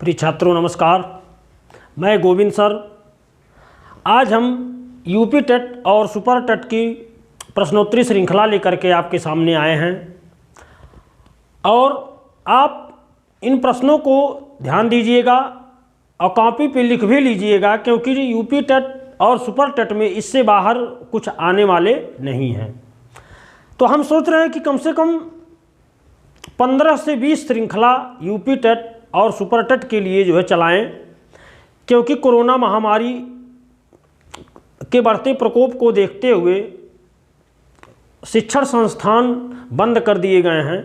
प्रिय छात्रों नमस्कार, मैं गोविंद सर। आज हम यूपी टेट और सुपर टेट की प्रश्नोत्तरी श्रृंखला लेकर के आपके सामने आए हैं और आप इन प्रश्नों को ध्यान दीजिएगा और कॉपी पे लिख भी लीजिएगा, क्योंकि यूपी टेट और सुपर टेट में इससे बाहर कुछ आने वाले नहीं हैं। तो हम सोच रहे हैं कि कम से कम 15 से 20 श्रृंखला यूपी टेट और सुपर टेट के लिए जो है चलाएं, क्योंकि कोरोना महामारी के बढ़ते प्रकोप को देखते हुए शिक्षण संस्थान बंद कर दिए गए हैं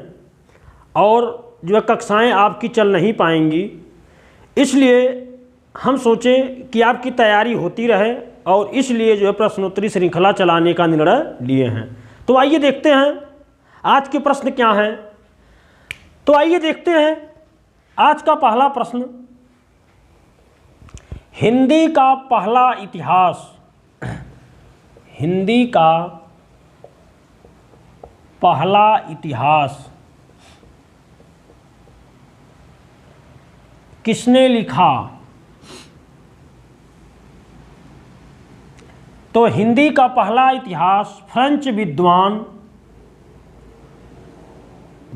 और जो है कक्षाएं आपकी चल नहीं पाएंगी। इसलिए हम सोचें कि आपकी तैयारी होती रहे और इसलिए जो है प्रश्नोत्तरी श्रृंखला चलाने का निर्णय लिए हैं। तो आइए देखते हैं आज के प्रश्न क्या हैं। तो आइए देखते हैं आज का पहला प्रश्न। हिंदी का पहला इतिहास, हिंदी का पहला इतिहास किसने लिखा? तो हिंदी का पहला इतिहास फ्रेंच विद्वान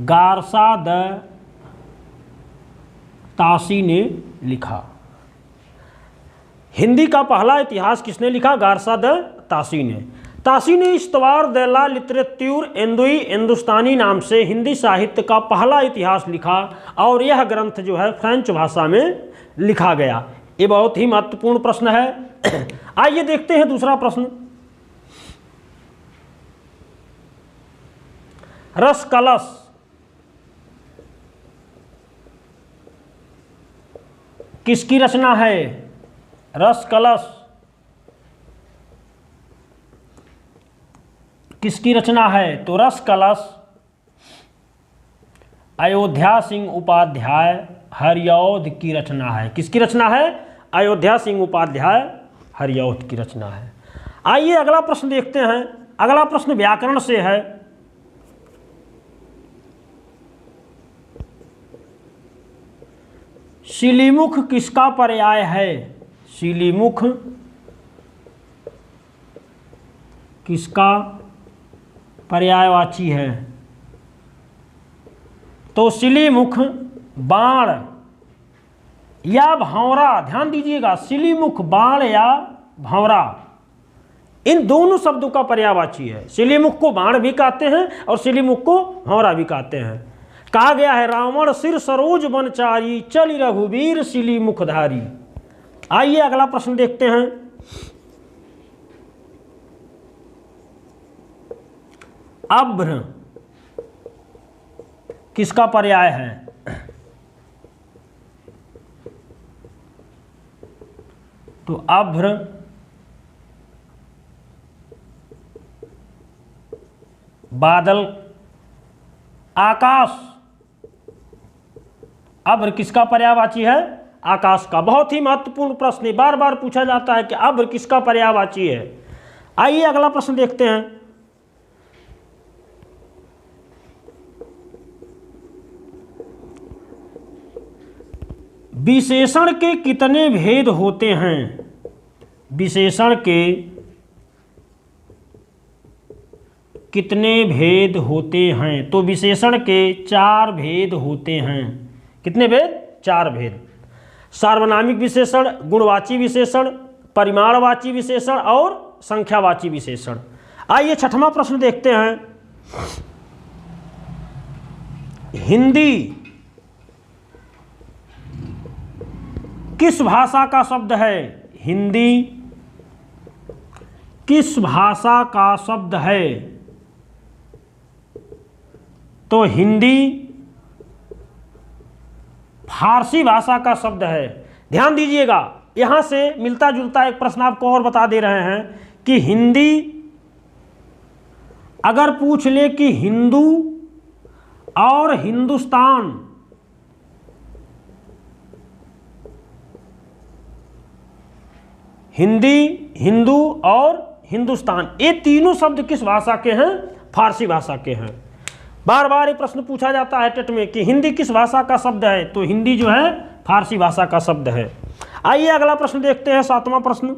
गार्सा द तासी ने लिखा। हिंदी का पहला इतिहास किसने लिखा? गार्सा द तासी ने। तासी ने इस्तवार दे ला लिटरेच्यूर एंदुई हिंदुस्तानी नाम से हिंदी साहित्य का पहला इतिहास लिखा और यह ग्रंथ जो है फ्रेंच भाषा में लिखा गया। ये बहुत ही महत्वपूर्ण प्रश्न है। आइए देखते हैं दूसरा प्रश्न। रस कलश किसकी रचना है? रस कलश किसकी रचना है? तो रस कलश अयोध्या सिंह उपाध्याय हरिऔध की रचना है। किसकी रचना है? अयोध्या सिंह उपाध्याय हरिऔध की रचना है। आइए अगला प्रश्न देखते हैं। अगला प्रश्न व्याकरण से है। शिलीमुख किसका पर्याय है? शिलीमुख किसका पर्यायवाची है? तो शिलीमुख बाण या भंवरा, ध्यान दीजिएगा, शिलीमुख बाण या भंवरा इन दोनों शब्दों का पर्यायवाची है। शिलीमुख को बाण भी कहते हैं और शिलीमुख को भंवरा भी कहते हैं। कहा गया है रावण सिर सरोज बनचारी चल रघुवीर शिली मुखधारी। आइए अगला प्रश्न देखते हैं। अभ्र किसका पर्याय है? तो अभ्र बादल आकाश। अभ्र किसका पर्यायवाची है? आकाश का। बहुत ही महत्वपूर्ण प्रश्न है, बार बार पूछा जाता है कि अभ्र किसका पर्यायवाची है। आइए अगला प्रश्न देखते हैं। विशेषण के कितने भेद होते हैं? विशेषण के कितने भेद होते हैं? तो विशेषण के 4 भेद होते हैं। कितने भेद? 4 भेद। सार्वनामिक विशेषण, गुणवाची विशेषण, परिमाणवाची विशेषण और संख्यावाची विशेषण। आइए छठवां प्रश्न देखते हैं। हिंदी किस भाषा का शब्द है? हिंदी किस भाषा का शब्द है? तो हिंदी फारसी भाषा का शब्द है। ध्यान दीजिएगा, यहां से मिलता जुलता एक प्रश्न आपको और बता दे रहे हैं कि हिंदी अगर पूछ ले कि हिंदू और हिंदुस्तान, हिंदी, हिंदू और हिंदुस्तान, ये तीनों शब्द किस भाषा के हैं? फारसी भाषा के हैं। बार बार ये प्रश्न पूछा जाता है टेट में कि हिंदी किस भाषा का शब्द है, तो हिंदी जो है फारसी भाषा का शब्द है। आइए अगला प्रश्न देखते हैं, 7वां प्रश्न।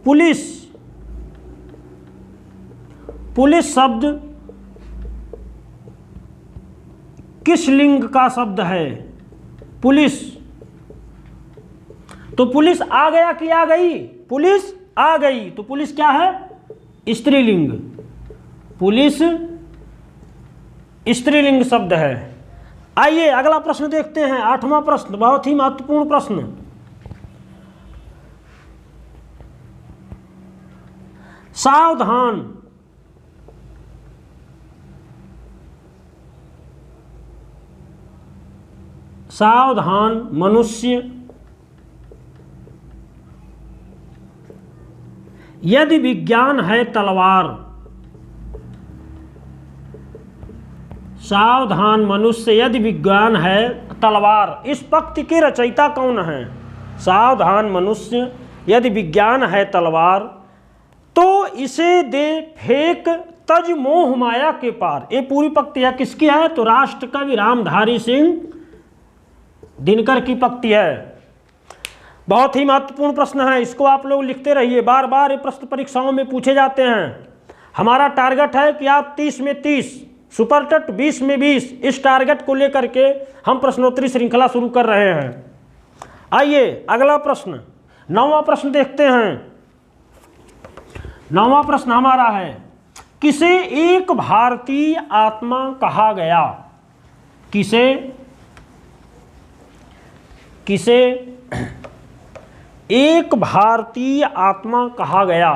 पुलिस, पुलिस शब्द किस लिंग का शब्द है? पुलिस, तो पुलिस आ गया कि आ गई? पुलिस आ गई, तो पुलिस क्या है? स्त्रीलिंग। पुलिस स्त्रीलिंग शब्द है। आइए अगला प्रश्न देखते हैं, 8वां प्रश्न, बहुत ही महत्वपूर्ण प्रश्न। सावधान, सावधान मनुष्य यदि विज्ञान है तलवार। सावधान मनुष्य यदि विज्ञान है तलवार, इस पंक्ति के रचयिता कौन है? सावधान मनुष्य यदि विज्ञान है तलवार, तो इसे दे फेंक तज मोह माया के पार। ये पूरी पंक्ति है किसकी है? तो राष्ट्र कवि रामधारी सिंह दिनकर की पंक्ति है। बहुत ही महत्वपूर्ण प्रश्न है, इसको आप लोग लिखते रहिए, बार बार ये प्रश्न परीक्षाओं में पूछे जाते हैं। हमारा टारगेट है कि आप 30 में 30, सुपर टट 20 में 20, इस टारगेट को लेकर के हम प्रश्नोत्तरी श्रृंखला शुरू कर रहे हैं। आइए अगला प्रश्न, 9वां प्रश्न देखते हैं। 9वां प्रश्न हमारा है, किसे एक भारतीय आत्मा कहा गया? किसे किसे एक भारतीय आत्मा कहा गया?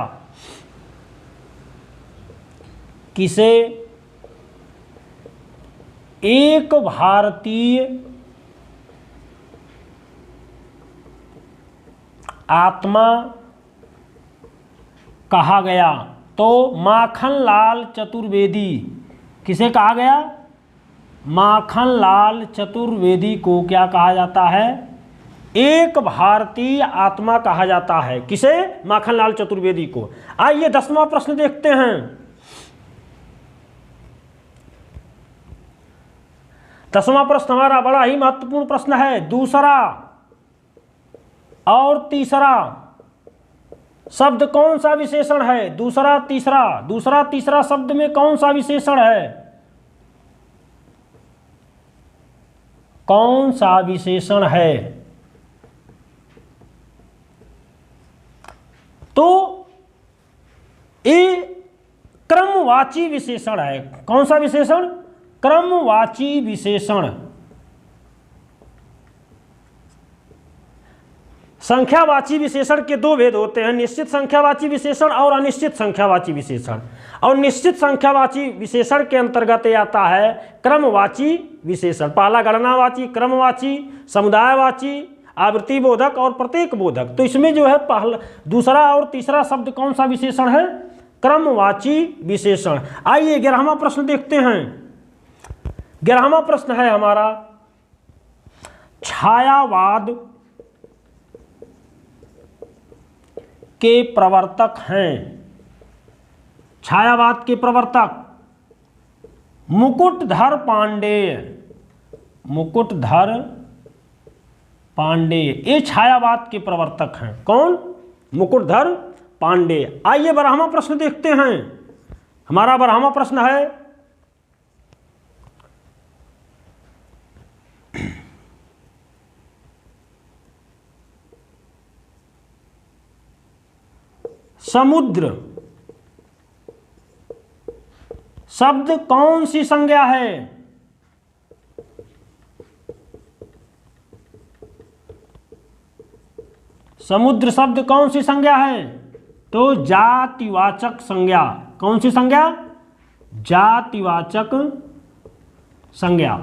किसे एक भारतीय आत्मा कहा गया? तो माखनलाल चतुर्वेदी। किसे कहा गया? माखनलाल चतुर्वेदी को क्या कहा जाता है? एक भारतीय आत्मा कहा जाता है। किसे? माखनलाल चतुर्वेदी को। आइए 10वां प्रश्न देखते हैं। 10वां प्रश्न हमारा बड़ा ही महत्वपूर्ण प्रश्न है। दूसरा और तीसरा शब्द कौन सा विशेषण है? दूसरा तीसरा शब्द में कौन सा विशेषण है? कौन सा विशेषण है? तो ये क्रमवाची विशेषण है। कौन सा विशेषण? क्रमवाची विशेषण। संख्यावाची विशेषण के दो भेद होते हैं, निश्चित संख्यावाची विशेषण और अनिश्चित संख्यावाची विशेषण। और निश्चित संख्यावाची विशेषण के अंतर्गत आता है क्रमवाची विशेषण। पहला गणनावाची, क्रमवाची, समुदायवाची, आवृत्ति बोधक और प्रत्येक बोधक। तो इसमें जो है पहला, दूसरा और तीसरा शब्द कौन सा विशेषण है? क्रमवाची विशेषण। आइए 11वां प्रश्न देखते हैं। 11वां प्रश्न है हमारा, छायावाद के प्रवर्तक हैं। छायावाद के प्रवर्तक मुकुटधर पांडेय। मुकुटधर पांडेय ये छायावाद के प्रवर्तक हैं। कौन? मुकुटधर पांडेय। आइए 12वां प्रश्न देखते हैं। हमारा 12वां प्रश्न है, समुद्र शब्द कौन सी संज्ञा है? समुद्र शब्द कौन सी संज्ञा है? तो जातिवाचक संज्ञा। कौन सी संज्ञा? जातिवाचक संज्ञा।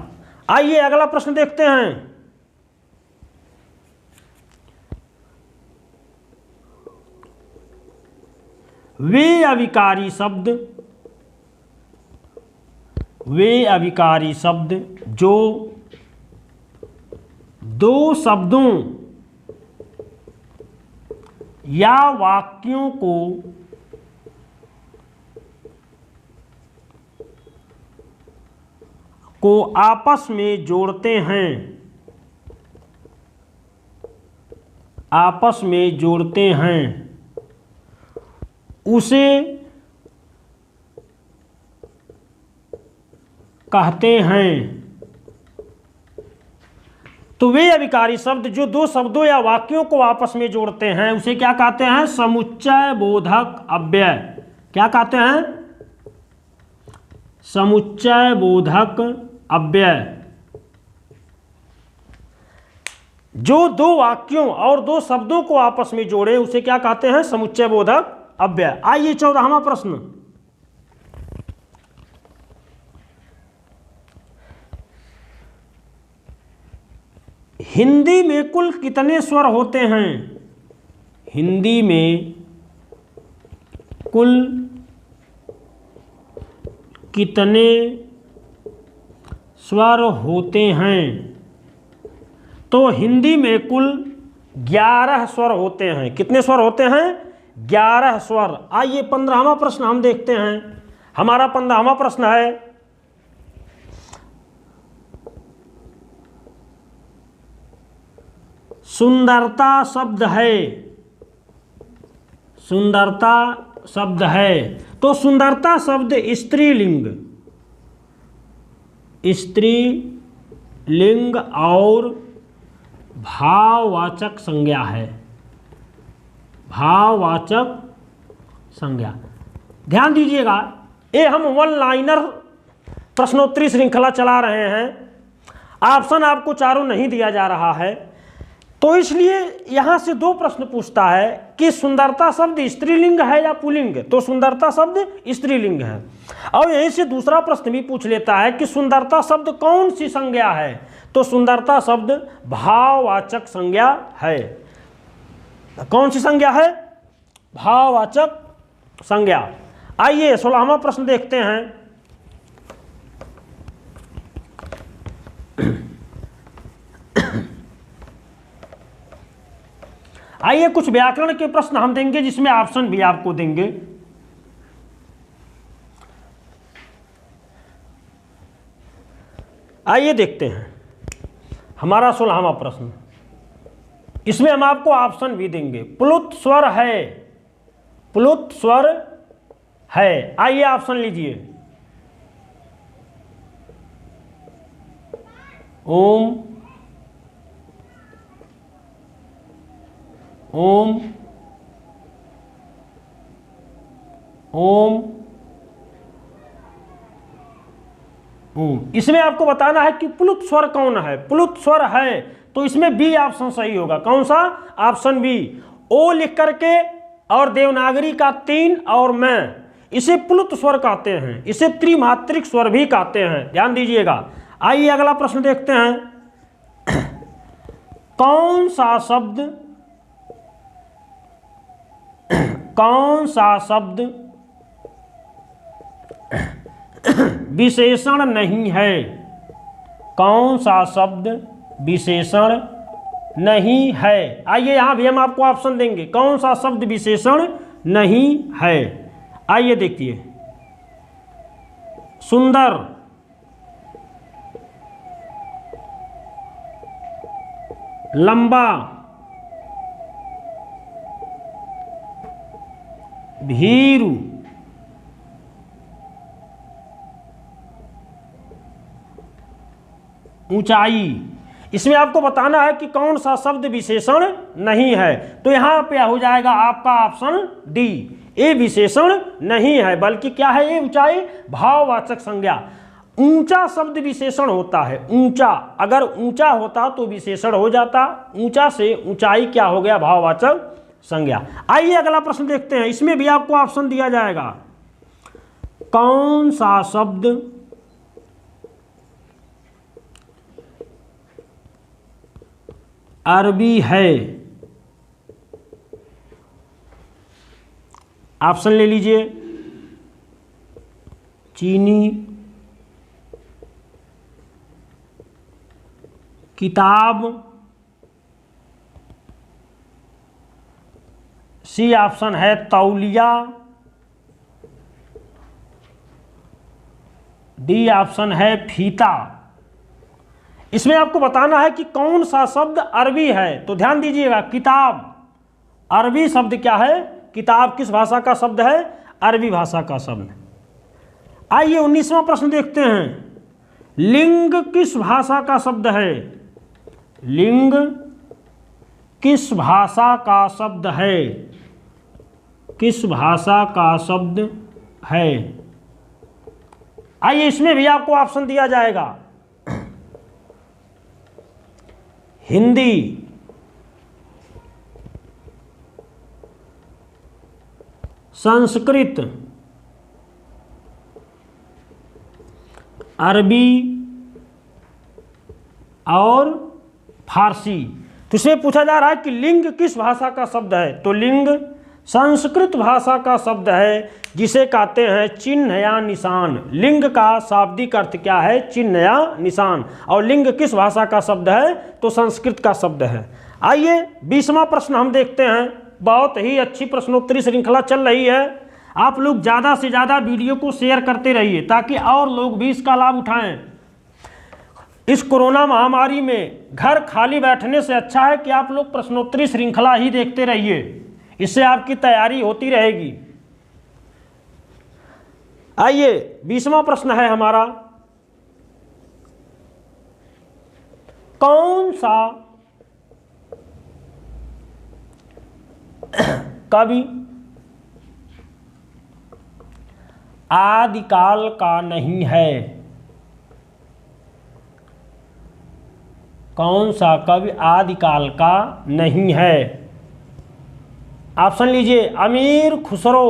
आइए अगला प्रश्न देखते हैं। वे अविकारी शब्द, वे अविकारी शब्द जो दो शब्दों या वाक्यों को को आपस में जोड़ते हैं, आपस में जोड़ते हैं, उसे कहते हैं। तो वे अभिकारी शब्द जो दो शब्दों या वाक्यों को आपस में जोड़ते हैं उसे क्या कहते हैं? समुच्चय बोधक अव्यय। क्या कहते हैं? समुच्चय बोधक अव्यय। जो दो वाक्यों और दो शब्दों को आपस में जोड़े उसे क्या कहते हैं? समुच्चय बोधक अव्यय। आइए 14वां प्रश्न। हिंदी में कुल कितने स्वर होते हैं? हिंदी में कुल कितने स्वर होते हैं? तो हिंदी में कुल 11 स्वर होते हैं। कितने स्वर होते हैं? 11 स्वर। आइए 15वां प्रश्न हम देखते हैं। हमारा 15वां प्रश्न है, सुंदरता शब्द है, सुंदरता शब्द है। तो सुंदरता शब्द स्त्रीलिंग, स्त्रीलिंग और भाववाचक संज्ञा है, भाववाचक संज्ञा। ध्यान दीजिएगा, ये हम वन लाइनर प्रश्नोत्तरी श्रृंखला चला रहे हैं। ऑप्शन आपको चारों नहीं दिया जा रहा है, तो इसलिए यहां से दो प्रश्न पूछता है कि सुंदरता शब्द स्त्रीलिंग है या पुल्लिंग। तो सुंदरता शब्द स्त्रीलिंग है। और यहीं से दूसरा प्रश्न भी पूछ लेता है कि सुंदरता शब्द कौन सी संज्ञा है। तो सुंदरता शब्द भाववाचक संज्ञा है। कौन सी संज्ञा है? भाववाचक संज्ञा। आइए 16वां प्रश्न देखते हैं। आइए कुछ व्याकरण के प्रश्न हम देंगे जिसमें ऑप्शन भी आपको देंगे। आइए देखते हैं हमारा 16वां प्रश्न। इसमें हम आपको ऑप्शन भी देंगे। प्लुत स्वर है, प्लुत स्वर है। आइए ऑप्शन लीजिए। ओम, ओम, ओम, ओम। इसमें आपको बताना है कि प्लुत स्वर कौन है। प्लुत स्वर है तो इसमें बी ऑप्शन सही होगा। कौन सा? Option B. ओ लिख करके और देवनागरी का 3 और मैं, इसे प्लुत स्वर कहते हैं। इसे त्रिमात्रिक स्वर भी कहते हैं। ध्यान दीजिएगा। आइए अगला प्रश्न देखते हैं। कौन सा शब्द, कौन सा शब्द विशेषण नहीं है? कौन सा शब्द विशेषण नहीं है? आइए यहां भी हम आपको ऑप्शन देंगे। कौन सा शब्द विशेषण नहीं है? आइए देखिए। सुंदर, लंबा, भीरू, ऊंचाई। इसमें आपको बताना है कि कौन सा शब्द विशेषण नहीं है। तो यहां पे हो जाएगा आपका ऑप्शन डी। ये विशेषण नहीं है, बल्कि क्या है? ये ऊंचाई भाववाचक संज्ञा। ऊंचा शब्द विशेषण होता है। ऊंचा, अगर ऊंचा होता तो विशेषण हो जाता। ऊंचा से ऊंचाई क्या हो गया? भाववाचक संज्ञा। आइए अगला प्रश्न देखते हैं। इसमें भी आपको ऑप्शन दिया जाएगा। कौन सा शब्द अरबी है? ऑप्शन ले लीजिए। चीनी, किताब, सी ऑप्शन है तौलिया, डी ऑप्शन है फीता। इसमें आपको बताना है कि कौन सा शब्द अरबी है, तो ध्यान दीजिएगा, किताब अरबी शब्द क्या है, किताब किस भाषा का शब्द है, अरबी भाषा का शब्द। आइए 19वां प्रश्न देखते हैं, लिंग किस भाषा का शब्द है, लिंग किस भाषा का शब्द है, किस भाषा का शब्द है। आइए इसमें भी आपको ऑप्शन दिया जाएगा, हिंदी, संस्कृत, अरबी और फारसी। तो इसमें पूछा जा रहा है कि लिंग किस भाषा का शब्द है, तो लिंग संस्कृत भाषा का शब्द है, जिसे कहते हैं चिन्ह या निशान। लिंग का शाब्दिक अर्थ क्या है, चिन्ह या निशान, और लिंग किस भाषा का शब्द है, तो संस्कृत का शब्द है। आइए 20वां प्रश्न हम देखते हैं। बहुत ही अच्छी प्रश्नोत्तरी श्रृंखला चल रही है, आप लोग ज़्यादा से ज़्यादा वीडियो को शेयर करते रहिए ताकि और लोग भी इसका लाभ उठाएं। इस कोरोना महामारी में घर खाली बैठने से अच्छा है कि आप लोग प्रश्नोत्तरी श्रृंखला ही देखते रहिए, इससे आपकी तैयारी होती रहेगी। आइए 20वां प्रश्न है हमारा, कौन सा कवि आदिकाल का नहीं है, कौन सा कवि आदिकाल का नहीं है। ऑप्शन लीजिए, अमीर खुसरो,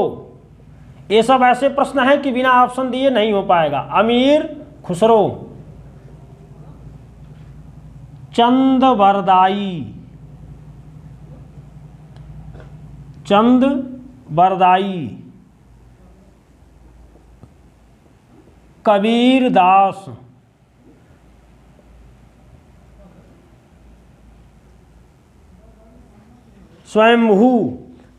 ये सब ऐसे प्रश्न हैं कि बिना ऑप्शन दिए नहीं हो पाएगा। अमीर खुसरो, चंद बरदाई, चंद बरदाई, कबीर दास, स्वयंभू।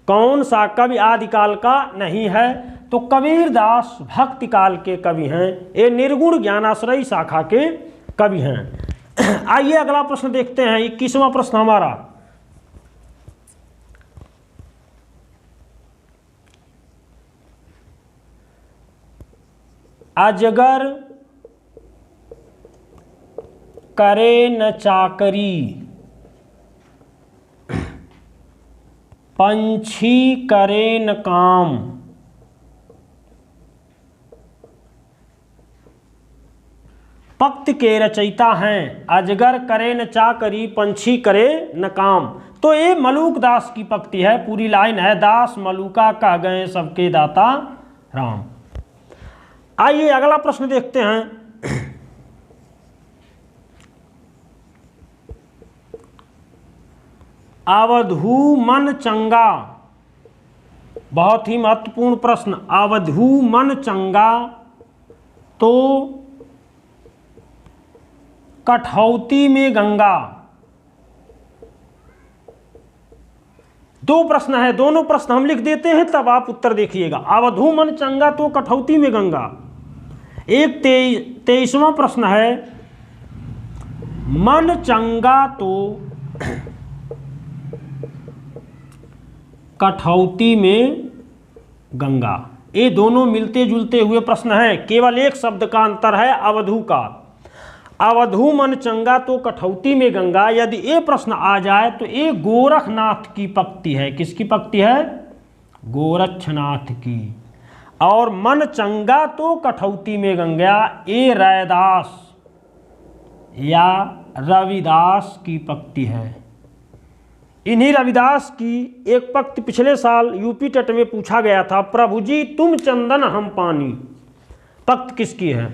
कौन सा कवि आदिकाल का नहीं है, तो कबीर दास भक्ति काल के कवि हैं, ये निर्गुण ज्ञानाश्रयी शाखा के कवि हैं। आइए अगला प्रश्न देखते हैं, 21वां प्रश्न हमारा, अजगर करे न चाकरी, पंछी करे न काम, पक्त के रचयिता हैं। अजगर करे न चाकरी, पंछी करे न काम, तो ये मलूक दास की पंक्ति है, पूरी लाइन है, दास मलूका कह गए सबके दाता राम। आइए अगला प्रश्न देखते हैं, अवधू मन चंगा, बहुत ही महत्वपूर्ण प्रश्न, अवधू मन चंगा तो कठौती में गंगा। दो प्रश्न है, दोनों प्रश्न हम लिख देते हैं तब आप उत्तर देखिएगा। अवधू मन चंगा तो कठौती में गंगा। एक 23वां प्रश्न है, मन चंगा तो कठौती में गंगा। ये दोनों मिलते जुलते हुए प्रश्न हैं, केवल एक शब्द का अंतर है अवधू का। अवधू मन चंगा तो कठौती में गंगा, यदि ये प्रश्न आ जाए तो ये गोरखनाथ की पंक्ति है। किसकी पंक्ति है? गोरक्षनाथ की। और मन चंगा तो कठौती में गंगा, ये रैदास या रविदास की पंक्ति है। इन्हीं रविदास की एक पंक्ति पिछले साल यूपी टेट में पूछा गया था, प्रभु जी तुम चंदन हम पानी। पंक्ति किसकी है?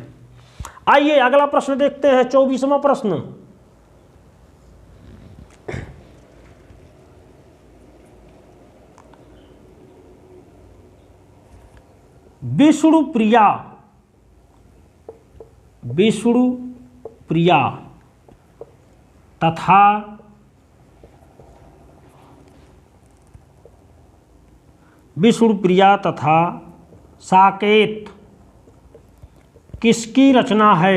आइए अगला प्रश्न देखते हैं, 24वां प्रश्न। विष्णु प्रिया, विष्णु प्रिया तथा विष्णु प्रिया तथा साकेत किसकी रचना है?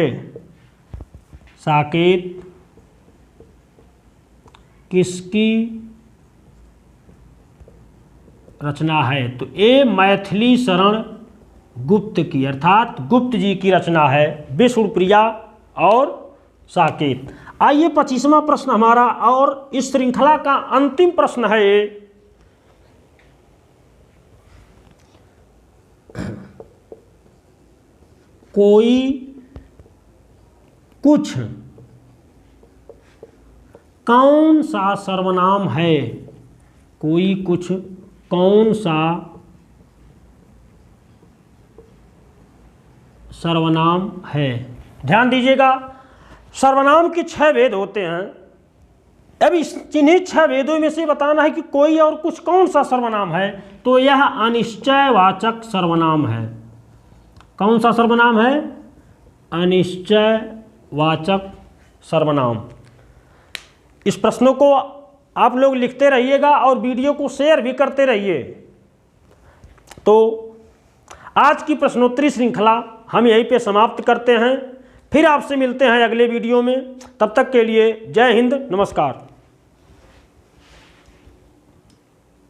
साकेत किसकी रचना है? तो ए मैथिली शरण गुप्त की, अर्थात गुप्त जी की रचना है विष्णुप्रिया और साकेत। आइए 25वां प्रश्न हमारा और इस श्रृंखला का अंतिम प्रश्न है ये। कोई कुछ कौन सा सर्वनाम है? कोई कुछ कौन सा सर्वनाम है? ध्यान दीजिएगा, सर्वनाम के 6 भेद होते हैं। अब इन्हीं 6 भेदों में से बताना है कि कोई और कुछ कौन सा सर्वनाम है। तो यह अनिश्चयवाचक सर्वनाम है। कौन सा सर्वनाम है? अनिश्चयवाचक सर्वनाम। इस प्रश्नों को आप लोग लिखते रहिएगा और वीडियो को शेयर भी करते रहिए। तो आज की प्रश्नोत्तरी श्रृंखला हम यहीं पे समाप्त करते हैं। फिर आपसे मिलते हैं अगले वीडियो में। तब तक के लिए जय हिंद, नमस्कार।